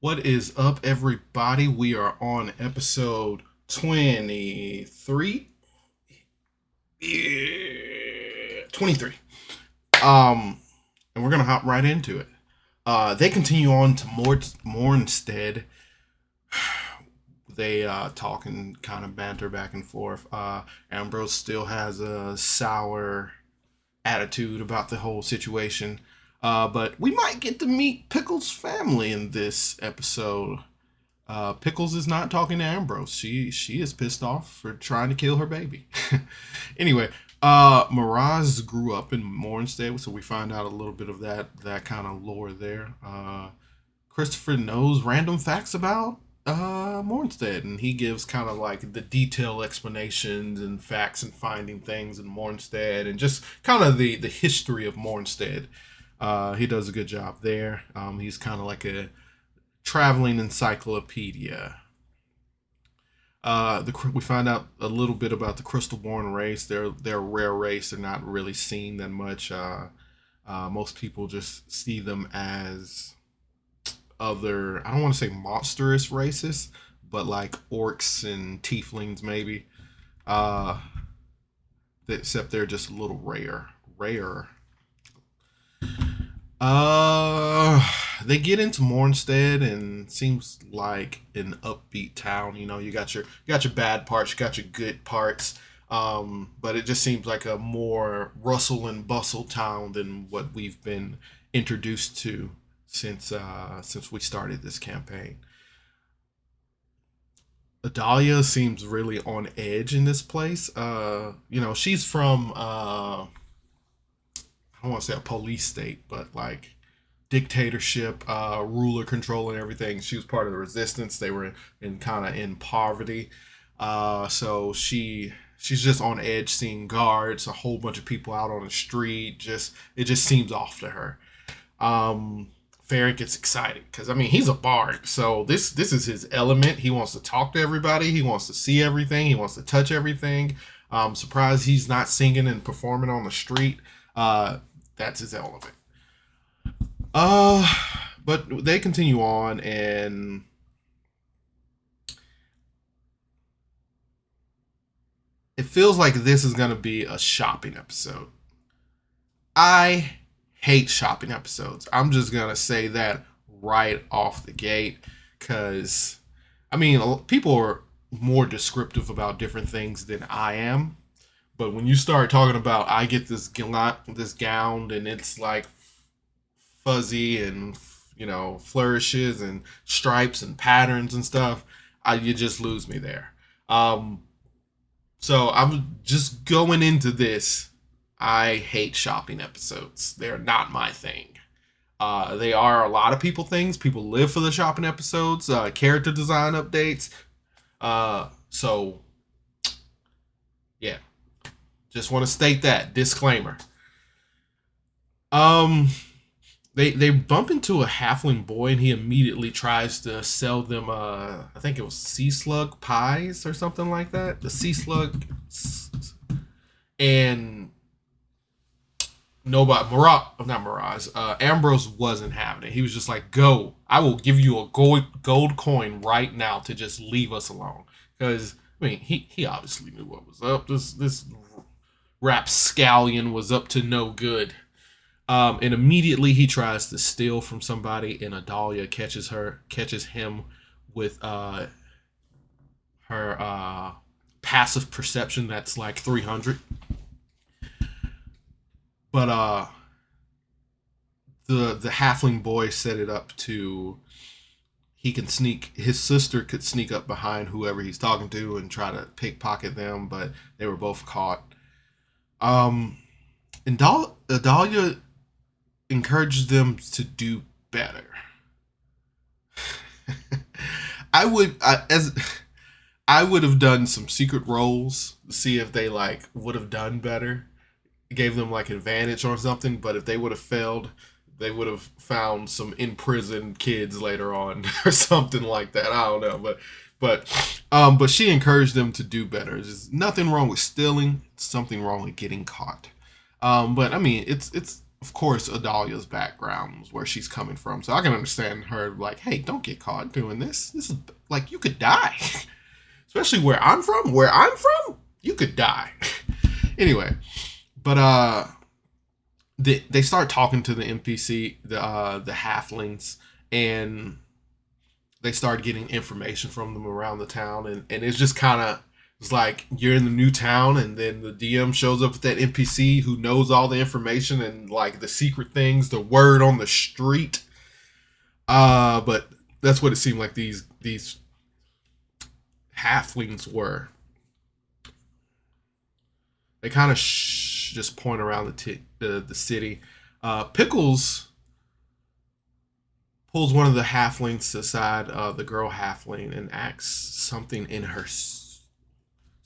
What is up, everybody? We are on episode 23. Yeah, 23. Um, and we're gonna hop right into it. They continue on to Mournstead. They talk and kind of banter back and forth. Ambrose still has a sour attitude about the whole situation. But we might get to meet Pickles' family in this episode. Pickles is not talking to Ambrose. She is pissed off for trying to kill her baby. Anyway, Miraz grew up in Mournstead, so we find out a little bit of that kind of lore there. Christopher knows random facts about Mournstead, and he gives kind of like the detailed explanations and facts and finding things in Mournstead, and just kind of the history of Mournstead. He does a good job there. He's kind of like a traveling encyclopedia. We find out a little bit about the Crystal-born race. They're a rare race. They're not really seen that much. Most people just see them as other. I don't want to say monstrous races, but like orcs and tieflings maybe. Uh, Except they're just a little rare. Uh, they get into Mournstead and seems like an upbeat town. You know, you got your bad parts, you got your good parts. But it just seems like a more rustle and bustle town than what we've been introduced to since we started this campaign. Adalia seems really on edge in this place. She's from I don't want to say a police state, but like dictatorship, ruler control, and everything. She was part of the resistance. They were in kind of in poverty, so she's just on edge, seeing guards, a whole bunch of people out on the street. It just seems off to her. Farron gets excited because I mean he's a bard, so this is his element. He wants to talk to everybody. He wants to see everything. He wants to touch everything. Surprised he's not singing and performing on the street. That's his element. Uh, but they continue on, and it feels like this is gonna be a shopping episode. I hate shopping episodes. I'm just gonna say that right off the gate, because I mean, people are more descriptive about different things than I am. But when you start talking about, I get this gown and it's like fuzzy and flourishes and stripes and patterns and stuff, you just lose me there. Um, so I'm just going into this. I hate shopping episodes. They're not my thing. They are a lot of people things. People live for the shopping episodes, character design updates. So yeah, just want to state that disclaimer. Um, they bump into a halfling boy, and he immediately tries to sell them. I think it was sea slug pies or something like that. The sea slug, and nobody, not Mirage. Ambrose wasn't having it. He was just like, "Go! I will give you a gold coin right now to just leave us alone." Because I mean, he obviously knew what was up. This rapscallion was up to no good. And immediately he tries to steal from somebody, and Adalia catches him with her passive perception that's like 300. But the halfling boy set it up to he can sneak. His sister could sneak up behind whoever he's talking to and try to pickpocket them, but they were both caught. Um, and Adalia encouraged them to do better. As I would have done some secret rolls to see if they like would have done better, gave them like advantage or something. But if they would have failed, they would have found some imprisoned kids later on or something like that. I don't know, but she encouraged them to do better. There's nothing wrong with stealing. It's something wrong with getting caught. But I mean, it's of course, Adalia's background, where she's coming from. So I can understand her like, hey, don't get caught doing this. This is like, you could die. Especially where I'm from. Where I'm from, you could die. Anyway, but they start talking to the NPC, the halflings, and they start getting information from them around the town, and it's just kind of, it's like you're in the new town, and then the DM shows up with that NPC who knows all the information and like the secret things, the word on the street. But that's what it seemed like these halflings were. They kind of just point around the city. Pickles pulls one of the halflings aside, the girl halfling, and asks something in her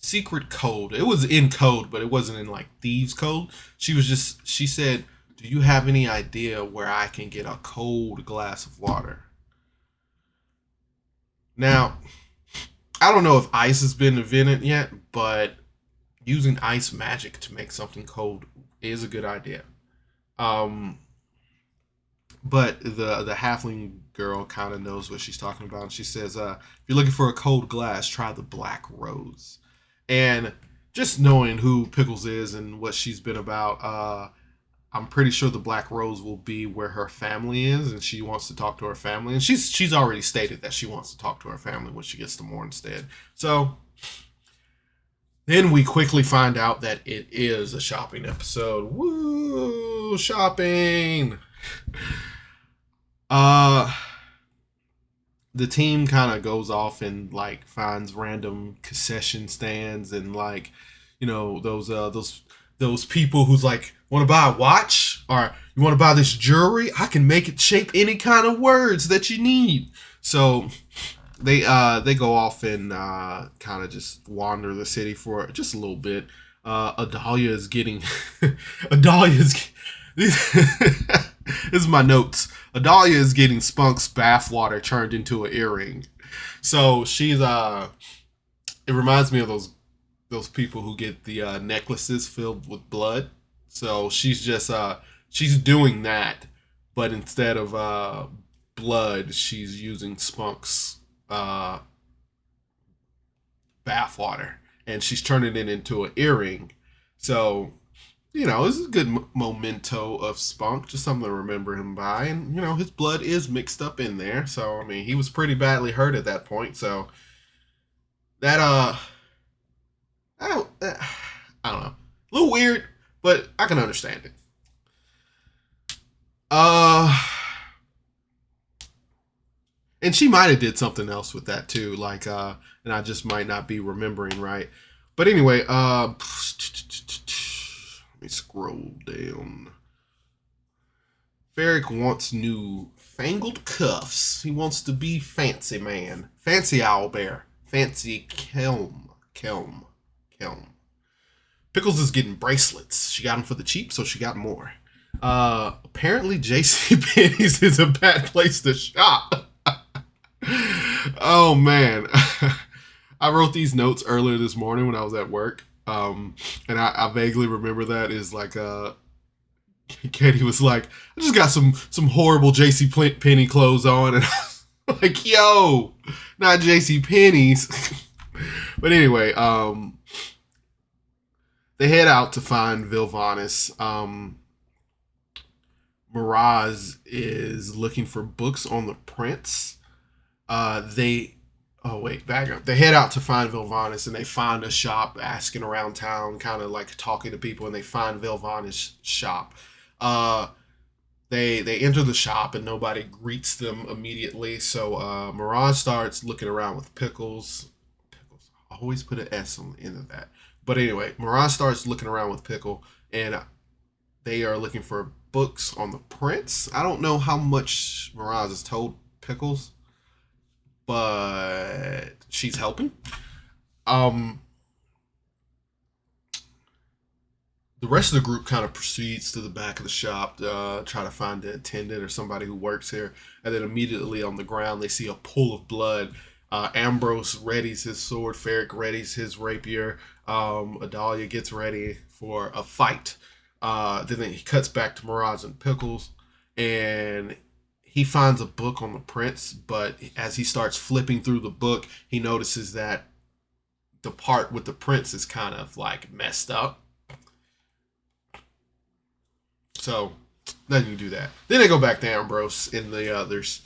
secret code. It was in code, but it wasn't in like thieves code. She said, "Do you have any idea where I can get a cold glass of water?" Now, I don't know if ice has been invented yet, but using ice magic to make something cold is a good idea. But the halfling girl kind of knows what she's talking about. And she says, if you're looking for a cold glass, try the Black Rose. And just knowing who Pickles is and what she's been about, I'm pretty sure the Black Rose will be where her family is, and she wants to talk to her family. And she's already stated that she wants to talk to her family when she gets to Mournstead. So then we quickly find out that it is a shopping episode. Woo! Shopping! The team kind of goes off and like finds random concession stands and like, you know, those people who's like, want to buy a watch or you want to buy this jewelry? I can make it shape any kind of words that you need. So they go off and kind of just wander the city for just a little bit. Adalia is getting this is my notes. Adalia is getting Spunk's bathwater turned into an earring. So she's it reminds me of those people who get the necklaces filled with blood. So she's just she's doing that, but instead of blood, she's using Spunk's bathwater, and she's turning it into an earring. So, you know, this is a good memento of Spunk, just something to remember him by. And, you know, his blood is mixed up in there. So, I mean, he was pretty badly hurt at that point. So, that, I don't know. A little weird, but I can understand it. And she might have did something else with that too, like and I just might not be remembering right. But anyway, let me scroll down. Ferric wants new fangled cuffs. He wants to be fancy man. Fancy owlbear. Fancy Kelm. Pickles is getting bracelets. She got them for the cheap, so she got more. Apparently JCPenney's is a bad place to shop. Oh man. I wrote these notes earlier this morning when I was at work. And I vaguely remember that is like Katie was like, I just got some horrible JC Penney clothes on, and I was like, yo, not JC Penney's. But anyway, they head out to find Vilvanis. Miraz is looking for books on the prince. They back up. They head out to find Vilvanis, and they find a shop, asking around town, kind of like talking to people, and they find Vilvanis' shop. They enter the shop, and nobody greets them immediately. So Mirage starts looking around with Pickles. I always put an S on the end of that. But anyway, Mirage starts looking around with Pickle, and they are looking for books on the prince. I don't know how much Mirage has told Pickles, but she's helping. The rest of the group kind of proceeds to the back of the shop to try to find the attendant or somebody who works here. And then immediately on the ground, they see a pool of blood. Ambrose readies his sword. Ferric readies his rapier. Adalia gets ready for a fight. Then he cuts back to Mirage and Pickles, and he finds a book on the prince. But as he starts flipping through the book, he notices that the part with the prince is kind of like messed up. So then you do that. Then they go back to Ambrose in the others.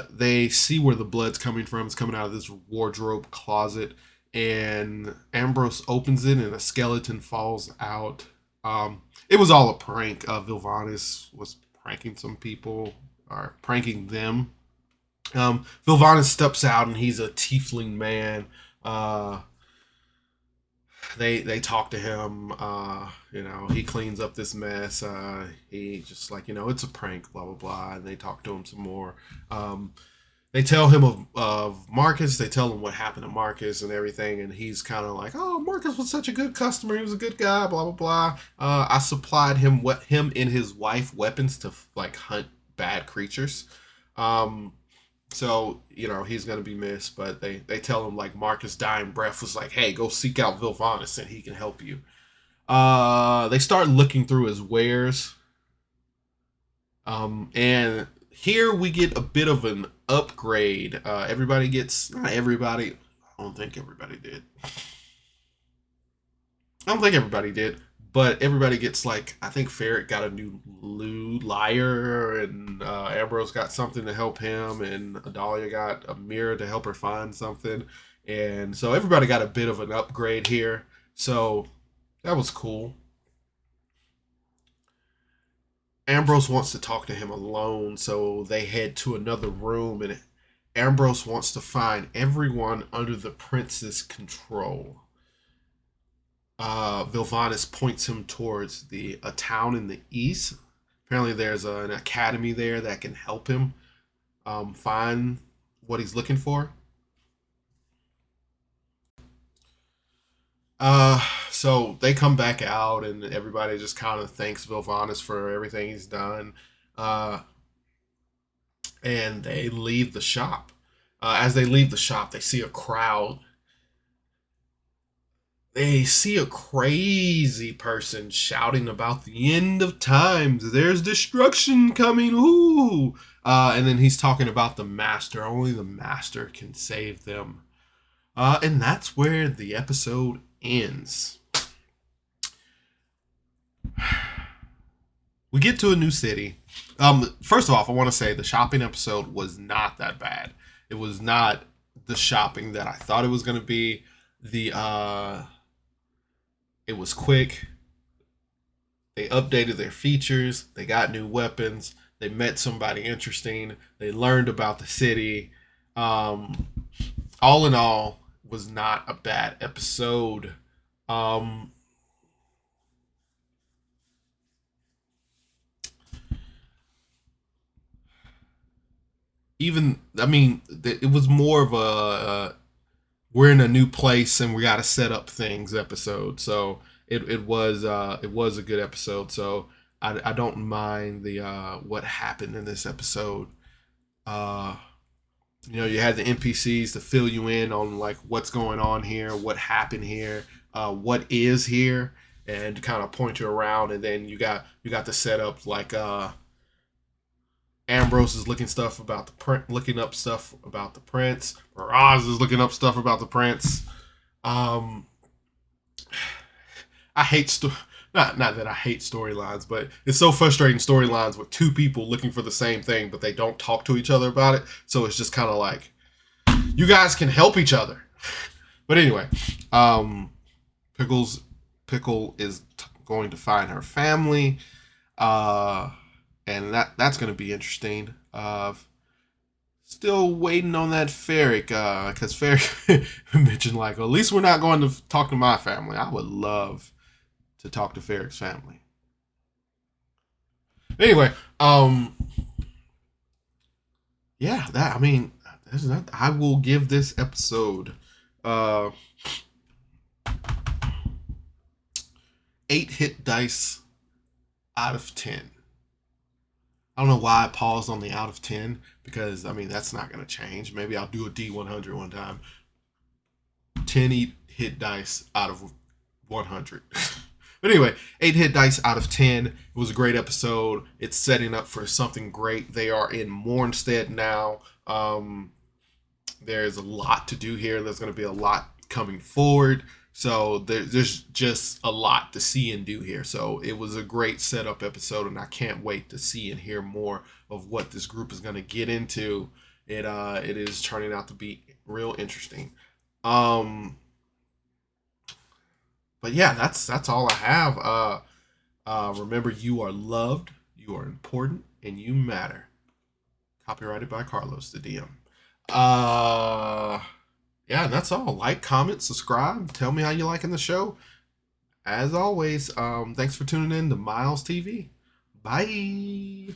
They see where the blood's coming from. It's coming out of this wardrobe closet, and Ambrose opens it, and a skeleton falls out. It was all a prank. Vilvanis was pranking some people, or pranking them. Vilvanis steps out, and he's a tiefling man. Uh, they talk to him. He cleans up this mess. He just like, it's a prank, blah blah blah. And they talk to him some more. They tell him of Marcus. They tell him what happened to Marcus and everything, and he's kind of like, "Oh, Marcus was such a good customer. He was a good guy." Blah blah blah. I supplied him and his wife weapons to like hunt bad creatures. So, he's going to be missed, but they tell him, like, Marcus' dying breath was like, "Hey, go seek out Vilvanis and he can help you." They start looking through his wares. And here we get a bit of an upgrade. Not everybody. I don't think everybody did. But everybody gets, like, I think Ferret got a new lyre, and Ambrose got something to help him, and Adalia got a mirror to help her find something. And so everybody got a bit of an upgrade here. So that was cool. Ambrose wants to talk to him alone, so they head to another room, and Ambrose wants to find everyone under the prince's control. Vilvanis points him towards a town in the east. Apparently, there's an academy there that can help him find what he's looking for. So they come back out, and everybody just kind of thanks Vilvanis for everything he's done. And they leave the shop. As they leave the shop, they see a crowd. They see a crazy person shouting about the end of times. There's destruction coming. Ooh. And then he's talking about the master. Only the master can save them. And that's where the episode ends. We get to a new city. First of all, I want to say the shopping episode was not that bad. It was not the shopping that I thought it was going to be. It was quick. They updated their features. They got new weapons. They met somebody interesting. They learned about the city. All in all, was not a bad episode. It was more of a we're in a new place and we got to set up things episode. So it was a good episode. So I don't mind the what happened in this episode. You had the NPCs to fill you in on like what's going on here, what happened here, what is here, and to kind of point you around. And then you got the setup like Ambrose is looking up stuff about the prince. Mirage is looking up stuff about the prince. I hate not that I hate storylines, but it's so frustrating storylines with two people looking for the same thing, but they don't talk to each other about it. So it's just kind of like, you guys can help each other. But anyway, Pickle is going to find her family. And that's going to be interesting. Still waiting on that Ferric, because Ferric mentioned like, well, at least we're not going to talk to my family. I would love to talk to Ferric's family. Anyway, yeah, I will give this episode 8 hit dice out of 10. I don't know why I paused on the out of 10, because, that's not going to change. Maybe I'll do a D100 one time. 10 hit dice out of 100. But anyway, 8 hit dice out of 10. It was a great episode. It's setting up for something great. They are in Mournstead now. There's a lot to do here. There's going to be a lot coming forward. So there's just a lot to see and do here. So it was a great setup episode, and I can't wait to see and hear more of what this group is going to get into. It is turning out to be real interesting. But yeah, that's all I have. Remember, you are loved, you are important, and you matter. Copyrighted by Carlos, the DM. Yeah, that's all. Like, comment, subscribe. Tell me how you liking the show. As always, thanks for tuning in to Miles TV. Bye.